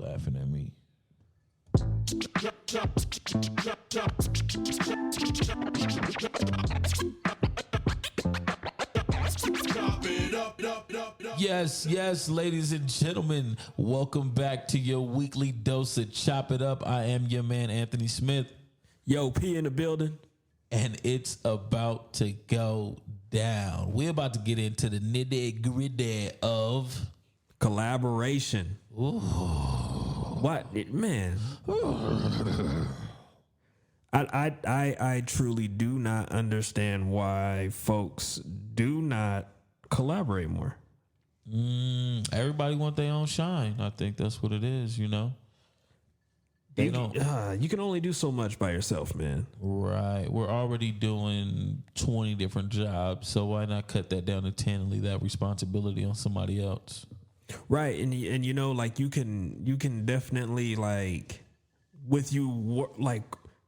laughing at me. Yes, ladies and gentlemen, welcome back to your weekly dose of Chop It Up. I am your man, Anthony Smith. Yo, P in the building. And it's about to go down. We're about to get into the nitty-gritty of Collaboration. Ooh. What? Man. I truly do not understand why folks do not collaborate more. Everybody want their own shine. I think that's what it is, you know? They don't. You can only do so much by yourself, man. Right. We're already doing 20 different jobs, so why not cut that down to 10 and leave that responsibility on somebody else? Right. And you know, like you can definitely, like, with you like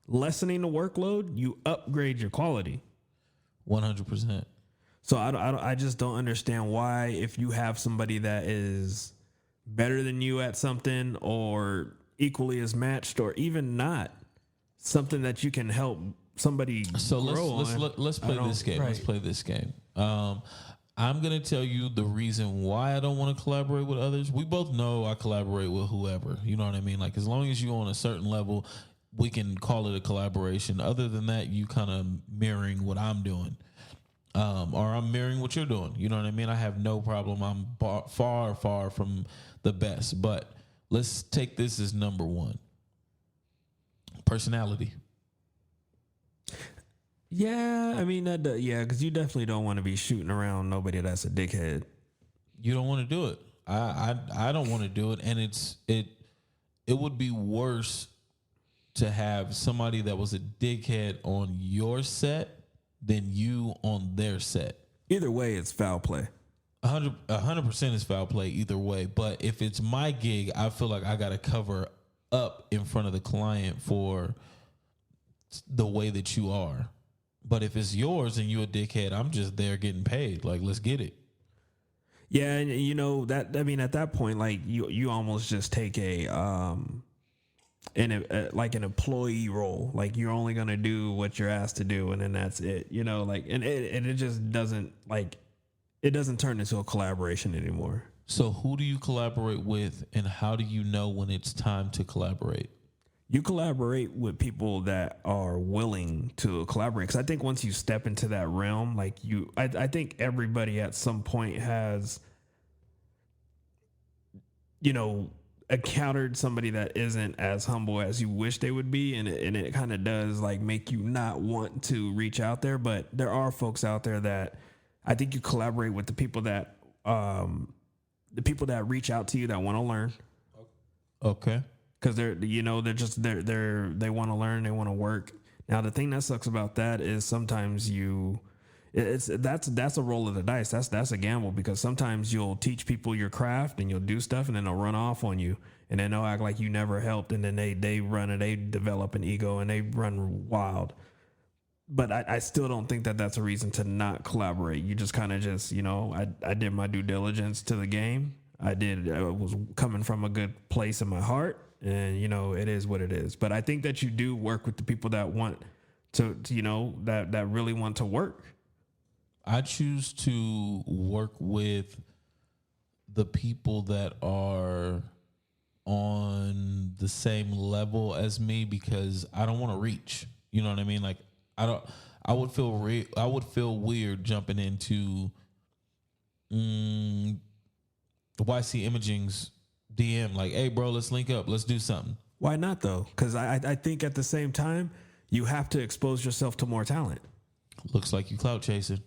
lessening the workload, you upgrade your quality. 100%. So I just don't understand why, if you have somebody that is better than you at something or equally as matched or even not, something that you can help somebody so grow let's play this game. Right. Let's play this game. I'm going to tell you the reason why I don't want to collaborate with others. We both know I collaborate with whoever. You know what I mean? Like, as long as you're on a certain level, we can call it a collaboration. Other than that, you kind of mirroring what I'm doing. Or I'm mirroring what you're doing. You know what I mean? I have no problem. I'm far from the best. But let's take this as number one. Personality. Yeah, I mean, because you definitely don't want to be shooting around nobody that's a dickhead. You don't want to do it. I don't want to do it. And it would be worse to have somebody that was a dickhead on your set than you on their set. Either way, it's foul play. 100% is foul play either way. But if it's my gig, I feel like I got to cover up in front of the client for the way that you are. But if it's yours and you a dickhead, I'm just there getting paid. Like, let's get it. Yeah, and you know that. I mean, at that point, like you almost just take an employee role. Like, you're only gonna do what you're asked to do, and then that's it. You know, like, and it just doesn't, like, it doesn't turn into a collaboration anymore. So who do you collaborate with, and how do you know when it's time to collaborate? You collaborate with people that are willing to collaborate. Because I think once you step into that realm, like I think everybody at some point has, you know, encountered somebody that isn't as humble as you wish they would be. And it kind of does, like, make you not want to reach out there. But there are folks out there that I think you collaborate with the people that reach out to you that want to learn. Okay. Because they want to learn, they want to work. Now, the thing that sucks about that is sometimes that's a roll of the dice. That's a gamble, because sometimes you'll teach people your craft and you'll do stuff, and then they'll run off on you, and then they'll act like you never helped, and then they develop an ego and they run wild. But I still don't think that that's a reason to not collaborate. You just kind of I did my due diligence to the game. I was coming from a good place in my heart. And, you know, it is what it is. But I think that you do work with the people that want to that really want to work. I choose to work with the people that are on the same level as me, because I don't want to reach. You know what I mean? Like, I would feel weird jumping into YC Imaging's DM, like, hey, bro, let's link up. Let's do something. Why not, though? Because I think at the same time, you have to expose yourself to more talent. Looks like you clout chasing.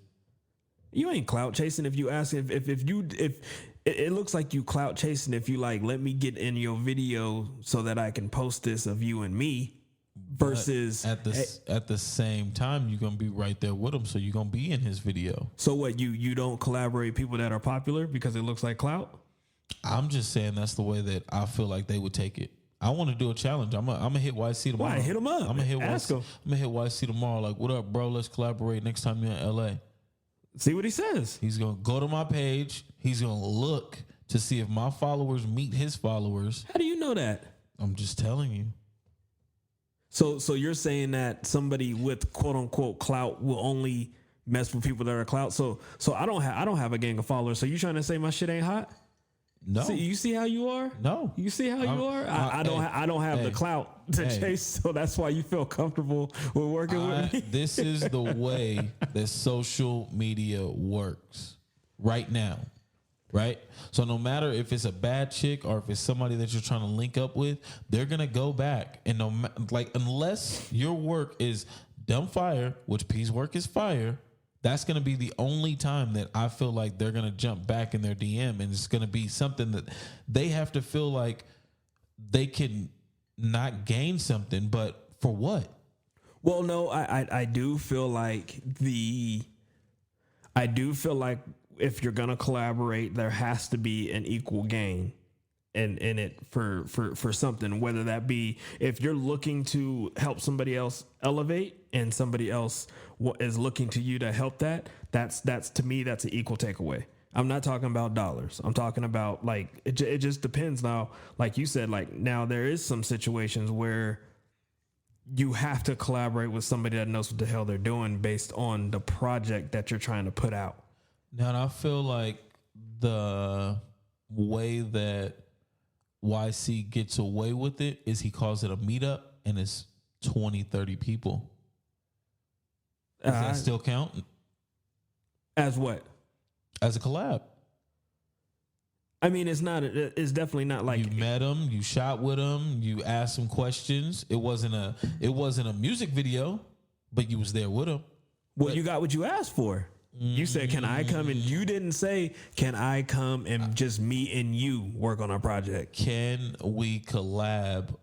You ain't clout chasing if you ask if it looks like you clout chasing if you, like, let me get in your video so that I can post this of you and me, versus at the same time, you're gonna be right there with him, so you're gonna be in his video. So what, you don't collaborate people that are popular because it looks like clout? I'm just saying that's the way that I feel like they would take it. I want to do a challenge. I'm gonna hit YC tomorrow. Why? Hit him up. I'm gonna hit YC tomorrow. Like, what up, bro? Let's collaborate next time you're in LA. See what he says. He's gonna go to my page. He's gonna look to see if my followers meet his followers. How do you know that? I'm just telling you. So you're saying that somebody with quote unquote clout will only mess with people that are clout. So I don't have a gang of followers. So you trying to say my shit ain't hot? No. See, you see how you are? No. You see how you are? I don't have the clout to chase, so that's why you feel comfortable with working with me. This is the way that social media works right now. Right? So no matter if it's a bad chick or if it's somebody that you're trying to link up with, they're gonna go back. And unless your work is dumb fire, which P's work is fire, that's gonna be the only time that I feel like they're gonna jump back in their DM, and it's gonna be something that they have to feel like they can not gain something, but for what? Well, no, I do feel like if you're gonna collaborate, there has to be an equal gain in it for something, whether that be if you're looking to help somebody else elevate and somebody else is looking to you to help that's to me, that's an equal takeaway. I'm not talking about dollars. I'm talking about like, it just depends now. Like you said, like now there is some situations where you have to collaborate with somebody that knows what the hell they're doing based on the project that you're trying to put out. Now, and I feel like the way that YC gets away with it is he calls it a meetup and it's 20, 30 people. Does that still count? As what? As a collab. I mean, it's definitely not like you met him, you shot with him, you asked him questions. It wasn't a music video, but you was there with him. Well, you got what you asked for. You said, can I come? And you didn't say, can I come and just me and you work on our project? Can we collab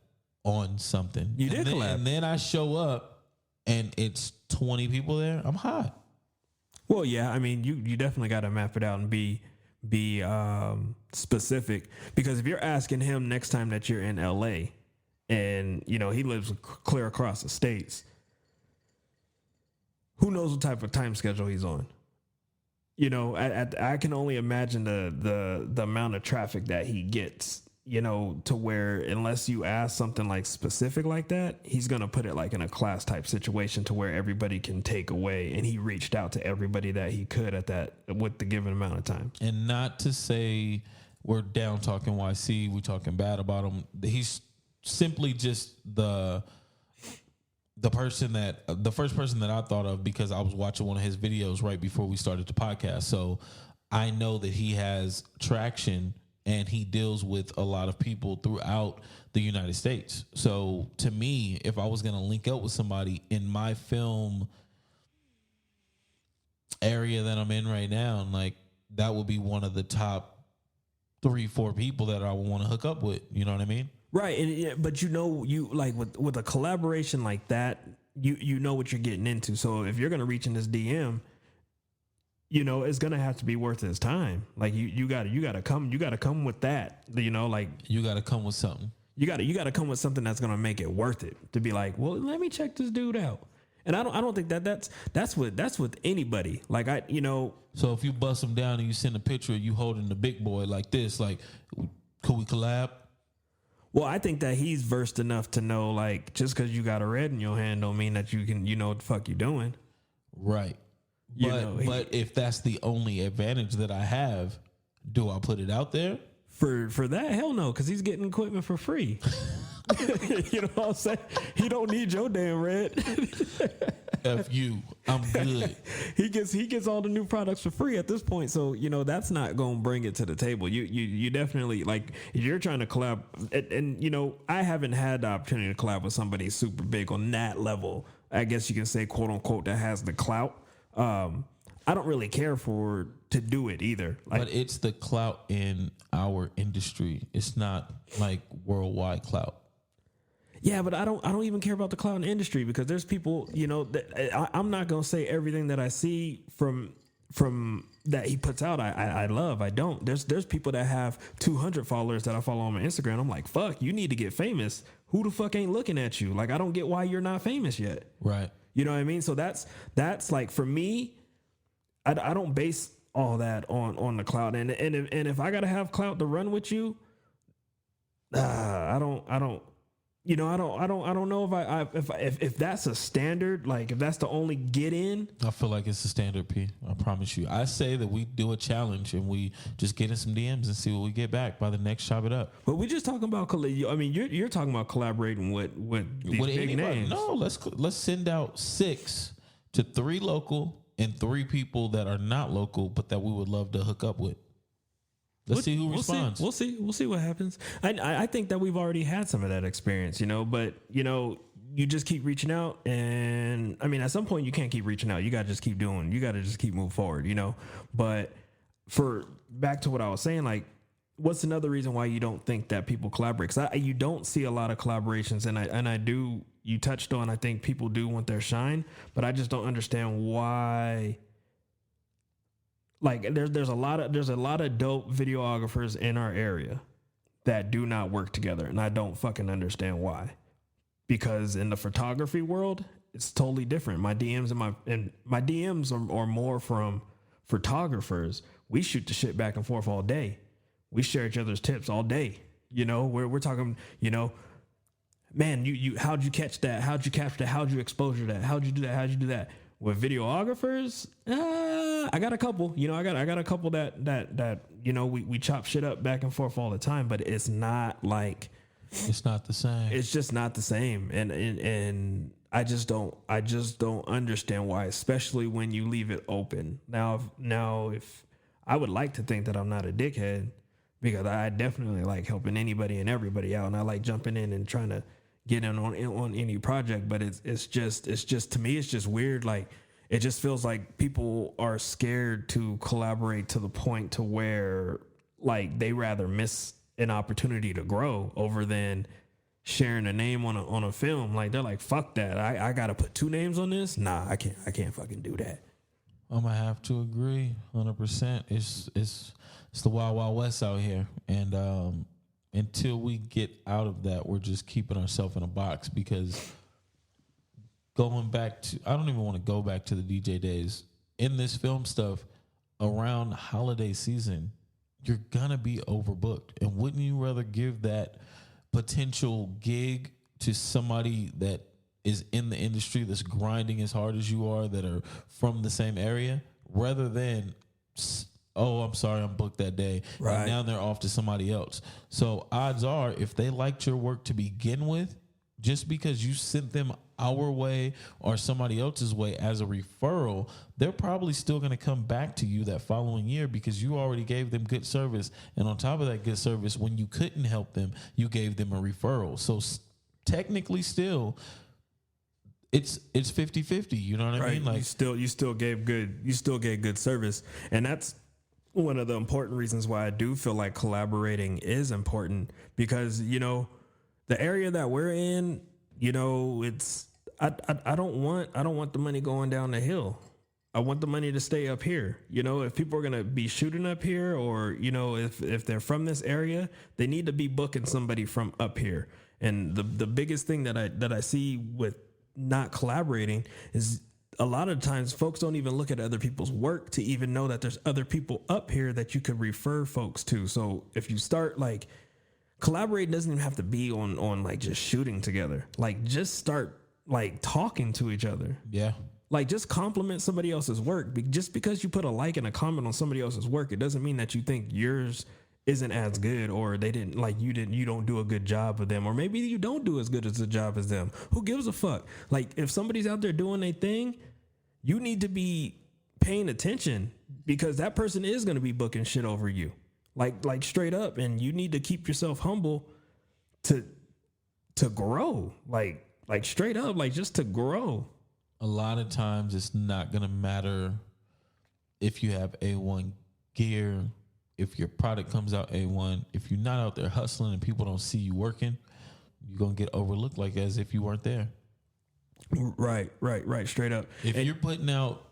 on something? You did collab. And then I show up and it's 20 people there. I'm hot. Well, yeah. I mean, you definitely got to map it out and be specific, because if you're asking him next time that you're in LA and, you know, he lives clear across the states, who knows what type of time schedule he's on? You know, I can only imagine the amount of traffic that he gets, you know, to where unless you ask something like specific like that, he's going to put it like in a class type situation to where everybody can take away. And he reached out to everybody that he could with the given amount of time. And not to say we're down talking YC, we talking bad about him. He's simply just the first person that I thought of because I was watching one of his videos right before we started the podcast. So I know that he has traction and he deals with a lot of people throughout the United States. So to me, if I was going to link up with somebody in my film area that I'm in right now, like that would be one of the top 3-4 people that I would want to hook up with. You know what I mean? Right. But you know, you like with a collaboration like that, you know what you're getting into. So if you're going to reach in this DM, you know, it's going to have to be worth his time. Like you got to come with that, you know, like you got to come with something. You got to come with something that's going to make it worth it to be like, well, let me check this dude out. And I don't think that's with anybody. Like So if you bust him down and you send a picture of you holding the big boy like this, like, could we collab? Well, I think that he's versed enough to know, like, just because you got a red in your hand don't mean that you know what the fuck you doing. Right. But if that's the only advantage that I have, do I put it out there? For that, hell no, because he's getting equipment for free. You know what I'm saying? He don't need your damn red. F you, I'm good. He gets all the new products for free at this point. So, you know, that's not going to bring it to the table. You definitely, like, if you're trying to collab, and you know, I haven't had the opportunity to collab with somebody super big on that level. I guess you can say, quote unquote, that has the clout. I don't really care to do it either. Like, but it's the clout in our industry. It's not like worldwide clout. Yeah, but I don't even care about the clout in the industry, because there's people, you know, that I'm not gonna say everything that I see from that he puts out I love. I don't. There's people that have 200 followers that I follow on my Instagram. I'm like, fuck, you need to get famous. Who the fuck ain't looking at you? Like, I don't get why you're not famous yet. Right. You know what I mean? So that's like, for me, I don't base all that on the cloud. And if I gotta have clout to run with you, I don't. You know, I don't know if that's a standard, like if that's the only get in. I feel like it's a standard, P. I promise you. I say that we do a challenge and we just get in some DMs and see what we get back by the next Chop It Up. But we're just talking about, I mean, you're talking about collaborating with these big anybody. names. No, let's send out 6 to 3 local and 3 people that are not local, but that we would love to hook up with. Let's see who responds. We'll see what happens. I think that we've already had some of that experience, you know, but you know, you just keep reaching out, and I mean, at some point you can't keep reaching out. You got to just keep doing. You got to just keep moving forward, you know. But for back to what I was saying, like, what's another reason why you don't think that people collaborate? Because you don't see a lot of collaborations, and I do. You touched on, I think people do want their shine, but I just don't understand why. Like there's a lot of dope videographers in our area that do not work together, and I don't fucking understand why. Because in the photography world, it's totally different. My DMs and my DMs are more from photographers. We shoot the shit back and forth all day. We share each other's tips all day. You know, we're talking, you know, man, you how'd you catch that? How'd you capture that? How'd you exposure that? How'd you do that? How'd you do that? With videographers, I got a couple. You know, I got a couple that you know, we chop shit up back and forth all the time, but it's not like it's not the same. It's just not the same, and I just don't understand why, especially when you leave it open. Now if I would like to think that I'm not a dickhead, because I definitely like helping anybody and everybody out, and I like jumping in and trying to get in on any project, but it's just to me, it's just weird. Like, it just feels like people are scared to collaborate to the point to where like they rather miss an opportunity to grow over than sharing a name on a film. Like, they're like, fuck that. I gotta put 2 names on this. Nah, I can't fucking do that. I'm gonna have to agree 100%. It's the wild, wild west out here, and until we get out of that, we're just keeping ourselves in a box. Because going back to, I don't even want to go back to the DJ days. In this film stuff, around holiday season, you're gonna be overbooked. And wouldn't you rather give that potential gig to somebody that is in the industry, that's grinding as hard as you are, that are from the same area, rather than, oh, I'm sorry, I'm booked that day. Right. And now they're off to somebody else. So odds are, if they liked your work to begin with, just because you sent them our way or somebody else's way as a referral, they're probably still going to come back to you that following year, because you already gave them good service. And on top of that good service, when you couldn't help them, you gave them a referral. So technically still, it's 50-50. You know what I mean? Like, you still gave good service. And that's one of the important reasons why I do feel like collaborating is important, because, you know, the area that we're in, you know, it's, I don't want the money going down the hill. I want the money to stay up here. You know, if people are going to be shooting up here, or, you know, if they're from this area, they need to be booking somebody from up here. And the biggest thing that I see with not collaborating is, a lot of times folks don't even look at other people's work to even know that there's other people up here that you could refer folks to. So if you start, like, collaborating doesn't even have to be on like just shooting together. Like, just start like talking to each other. Yeah. Like, just compliment somebody else's work. Just because you put a like and a comment on somebody else's work, it doesn't mean that you think yours isn't as good, or they didn't, like, you don't do a good job of them, or maybe you don't do as good as a job as them. Who gives a fuck? Like, if somebody's out there doing their thing, you need to be paying attention, because that person is going to be booking shit over you, like straight up. And you need to keep yourself humble to grow, like straight up, like just to grow. A lot of times it's not going to matter if you have A1 gear, if your product comes out A1, if you're not out there hustling and people don't see you working, you're going to get overlooked like as if you weren't there. Right. Straight up. If you're putting out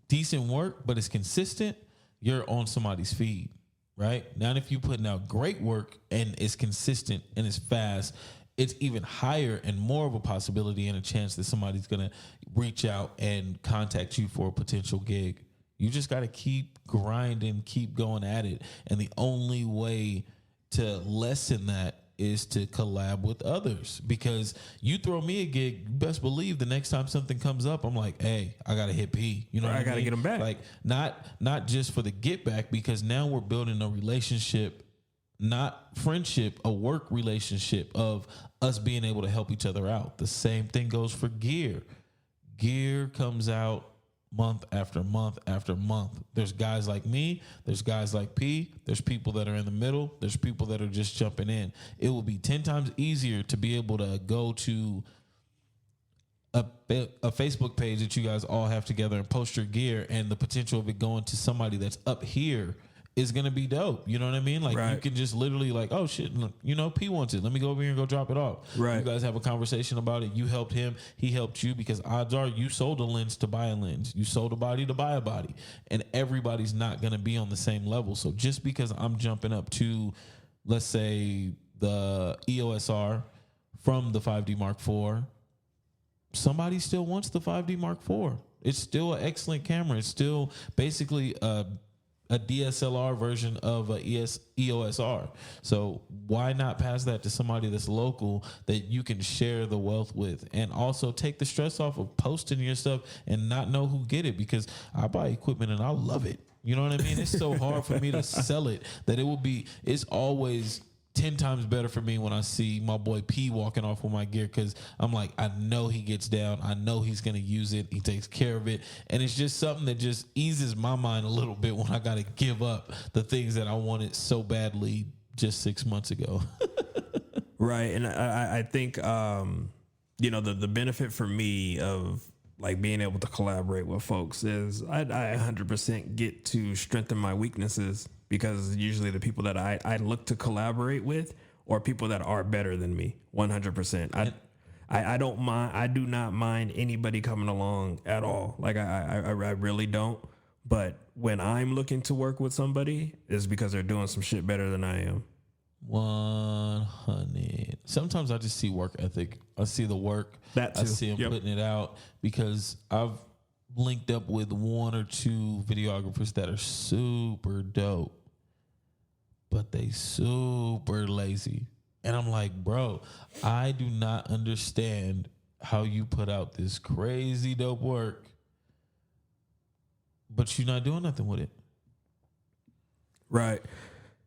decent work, but it's consistent, you're on somebody's feed, right? Now, if you're putting out great work and it's consistent and it's fast, it's even higher and more of a possibility and a chance that somebody's going to reach out and contact you for a potential gig. You just got to keep grinding, keep going at it. And the only way to lessen that is to collab with others, because you throw me a gig, you best believe the next time something comes up, I'm like, hey, I gotta hit P. You know, I gotta get him back. Like not just for the get back, because now we're building a relationship, not friendship, a work relationship of us being able to help each other out. The same thing goes for gear. Gear comes out month after month after month. There's guys like me, there's guys like P, there's people that are in the middle, there's people that are just jumping in. It will be 10 times easier to be able to go to a Facebook page that you guys all have together and post your gear, and the potential of it going to somebody that's up here is going to be dope. You know what I mean? Like, right. You can just literally like, oh shit, look, you know, P wants it. Let me go over here and go drop it off. Right. You guys have a conversation about it. You helped him. He helped you, because odds are you sold a lens to buy a lens. You sold a body to buy a body, and everybody's not going to be on the same level. So just because I'm jumping up to, let's say, the EOS R from the 5D Mark IV, somebody still wants the 5D Mark IV. It's still an excellent camera. It's still basically a DSLR version of a EOS R. So why not pass that to somebody that's local that you can share the wealth with, and also take the stress off of posting your stuff and not know who get it, because I buy equipment and I love it. You know what I mean? It's so hard for me to sell it that it's always 10 times better for me when I see my boy P walking off with my gear, because I'm like, I know he gets down. I know he's going to use it. He takes care of it. And it's just something that just eases my mind a little bit when I got to give up the things that I wanted so badly just 6 months ago. Right. And I think, you know, the benefit for me of like being able to collaborate with folks is I 100% get to strengthen my weaknesses, because usually the people that I look to collaborate with are people that are better than me. 100%. I don't mind. I do not mind anybody coming along at all. Like I really don't. But when I'm looking to work with somebody, it's because they're doing some shit better than I am. 100. Sometimes I just see work ethic. I see the work. That too. I see them putting it out, because I've linked up with 1 or 2 videographers that are super dope, but they super lazy. And I'm like, bro, I do not understand how you put out this crazy dope work, but you're not doing nothing with it. Right.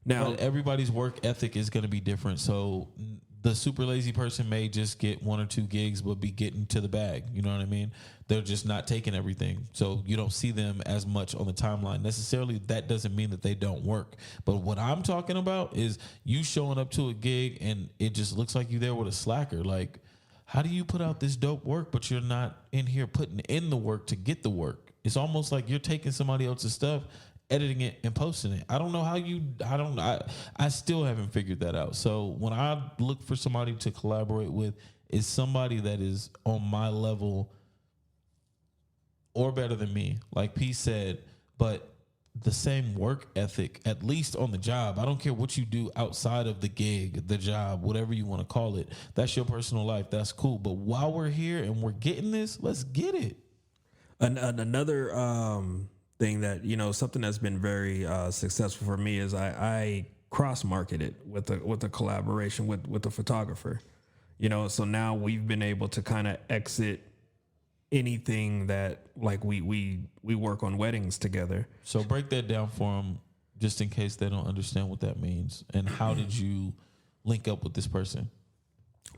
Now, but everybody's work ethic is going to be different. So the super lazy person may just get 1 or 2 gigs, but be getting to the bag. You know what I mean? They're just not taking everything. So you don't see them as much on the timeline necessarily. That doesn't mean that they don't work. But what I'm talking about is you showing up to a gig and it just looks like you there with a slacker. Like, how do you put out this dope work, but you're not in here putting in the work to get the work? It's almost like you're taking somebody else's stuff, editing it and posting it. I don't know how I still haven't figured that out. So when I look for somebody to collaborate with, is somebody that is on my level or better than me, like P said, but the same work ethic, at least on the job. I don't care what you do outside of the gig, the job, whatever you want to call it. That's your personal life. That's cool. But while we're here and we're getting this, let's get it. Another thing that, you know, something that's been very successful for me is I cross market it with a collaboration with the photographer, you know. So now we've been able to kind of exit anything that, like, we work on weddings together. So break that down for them, just in case they don't understand what that means. And how did you link up with this person?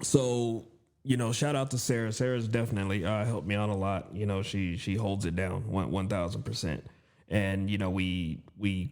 So, you know, shout out to Sarah. Sarah's definitely helped me out a lot. You know, she holds it down 1,000%. And, you know, we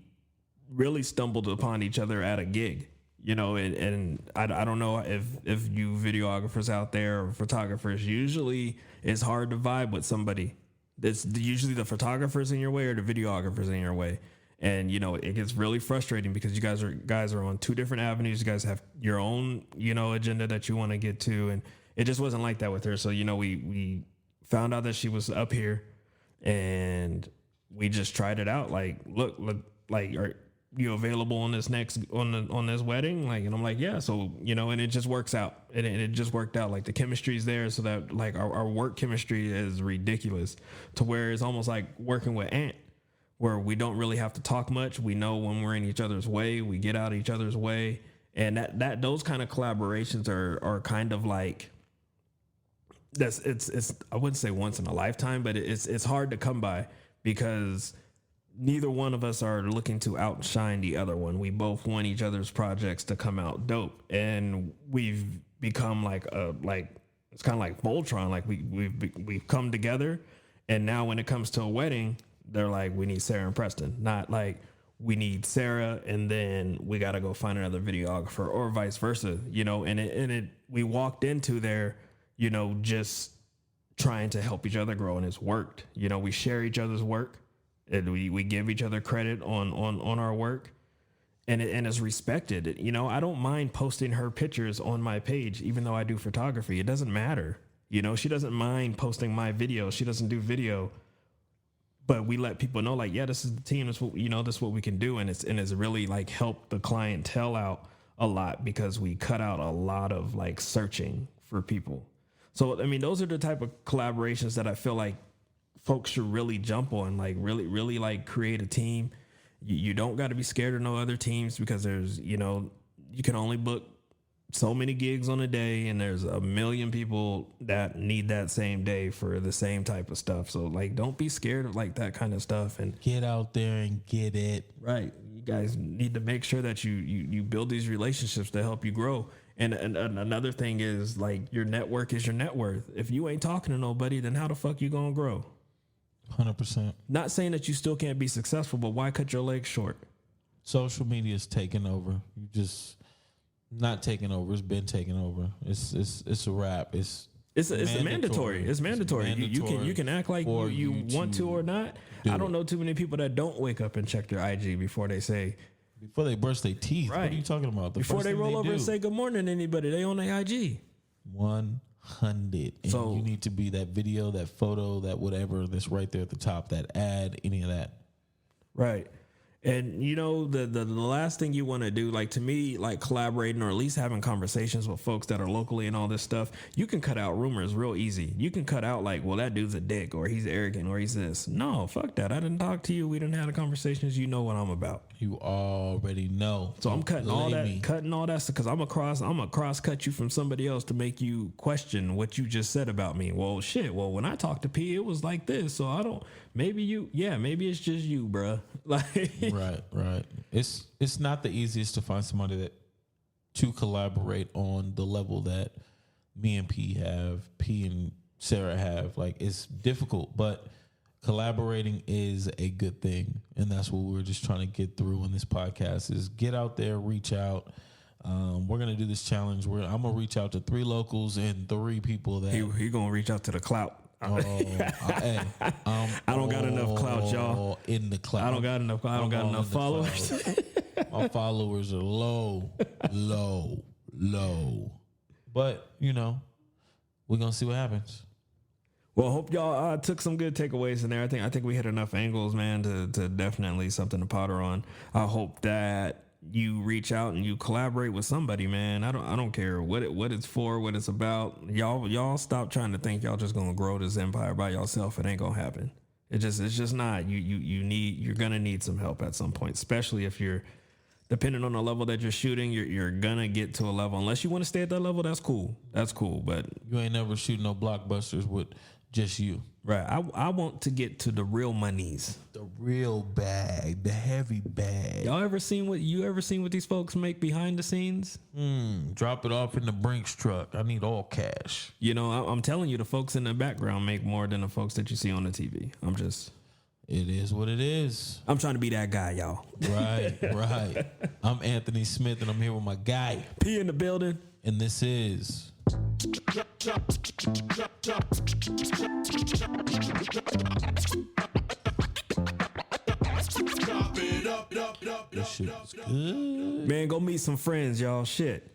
really stumbled upon each other at a gig, you know, and I don't know if you videographers out there or photographers, usually it's hard to vibe with somebody. It's usually the photographers in your way or the videographers in your way. And, you know, it gets really frustrating because you guys are on 2 different avenues. You guys have your own, you know, agenda that you want to get to. And it just wasn't like that with her. So, you know, we found out that she was up here and we just tried it out. Like, look, like, are you available on this on this wedding? Like, and I'm like, yeah. So, you know, and it just works out. And it just worked out. Like, the chemistry's there, so that, like, our work chemistry is ridiculous, to where it's almost like working with Ant. where we don't really have to talk much. We know when we're in each other's way, we get out of each other's way. And that those kind of collaborations are kind of like, it's I wouldn't say once in a lifetime, but it's hard to come by because neither one of us are looking to outshine the other one. We both want each other's projects to come out dope, and we've become like it's kind of like Voltron. Like we've come together, and now when it comes to a wedding, they're like, we need Sarah and Preston, not like we need Sarah and then we got to go find another videographer or vice versa, you know. And we walked into there, you know, just trying to help each other grow, and it's worked. You know, we share each other's work, and we give each other credit on our work, and it's respected. You know, I don't mind posting her pictures on my page, even though I do photography. It doesn't matter. You know, she doesn't mind posting my video. She doesn't do video, but we let people know, like, yeah, this is the team. This is what we can do, and it's really like helped the clientele out a lot because we cut out a lot of like searching for people. So I mean, those are the type of collaborations that I feel like folks should really jump on, like really like create a team. You don't got to be scared of no other teams because there's, you know, you can only book so many gigs on a day, and there's a million people that need that same day for the same type of stuff. So like, don't be scared of like that kind of stuff, and Get out there and get it. right. You guys need to make sure that you build these relationships to help you grow. And another thing is, like, your network is your net worth. If you ain't talking to nobody, then how the fuck you gonna grow? 100%. Not saying that you still can't be successful, but why cut your legs short? Social media is taking over. You just not taking over. It's been taking over. It's a wrap. It's mandatory. It's mandatory. You can act like you want to or not. I don't know too many people that don't wake up and check their IG before they say, before they brush their teeth. Right. What are you talking about? Before they roll over and say good morning to anybody, they on their IG. 100. And So you need to be that video, that photo, that whatever that's right there at the top, that ad, any of that. Right. And you know, the last thing you want to do, like, to me, like collaborating or at least having conversations with folks that are locally and all this stuff, you can cut out rumors real easy. You can cut out like, well, that dude's a dick, or he's arrogant, or he's this. No, fuck that. I didn't talk to you. We didn't have the conversations. You know what I'm about. You already know. So I'm cutting all that, me. because I'm a cross cut you from somebody else to make you question what you just said about me. Well, shit. Well, when I talked to P, it was like this. So I don't. Maybe it's just you, bruh. Like, right. It's not the easiest to find somebody to collaborate on the level that me and P and Sarah have. Like, it's difficult, but collaborating is a good thing, and that's what we're just trying to get through in this podcast. Is get out there, reach out. We're gonna do this challenge where I'm gonna reach out to 3 locals and 3 people that he gonna reach out to the clout. Hey, I don't got enough clout, y'all. In the clout, I don't got enough followers. My followers are low. But you know, we're gonna see what happens. Well, hope y'all took some good takeaways in there. I think we hit enough angles, man, to definitely something to ponder on. I hope that you reach out and you collaborate with somebody, man. I don't care what it's for, what it's about. Y'all stop trying to think y'all just gonna grow this empire by yourself. It ain't gonna happen. It's just not. You're gonna need some help at some point, especially if you're depending on the level that you're shooting. You're gonna get to a level, unless you want to stay at that level. That's cool. But You ain't never shooting no blockbusters with just you. right, I want to get to the real monies. The real bag, the heavy bag. Y'all ever seen what these folks make behind the scenes? Drop it off in the Brinks truck. I need all cash. You know, I'm telling you, the folks in the background make more than the folks that you see on the TV. It is what it is. I'm trying to be that guy, y'all. Right. I'm Anthony Smith, and I'm here with my guy. P in the building. And this is... This shit is good. Man, go meet some friends, y'all. Shit.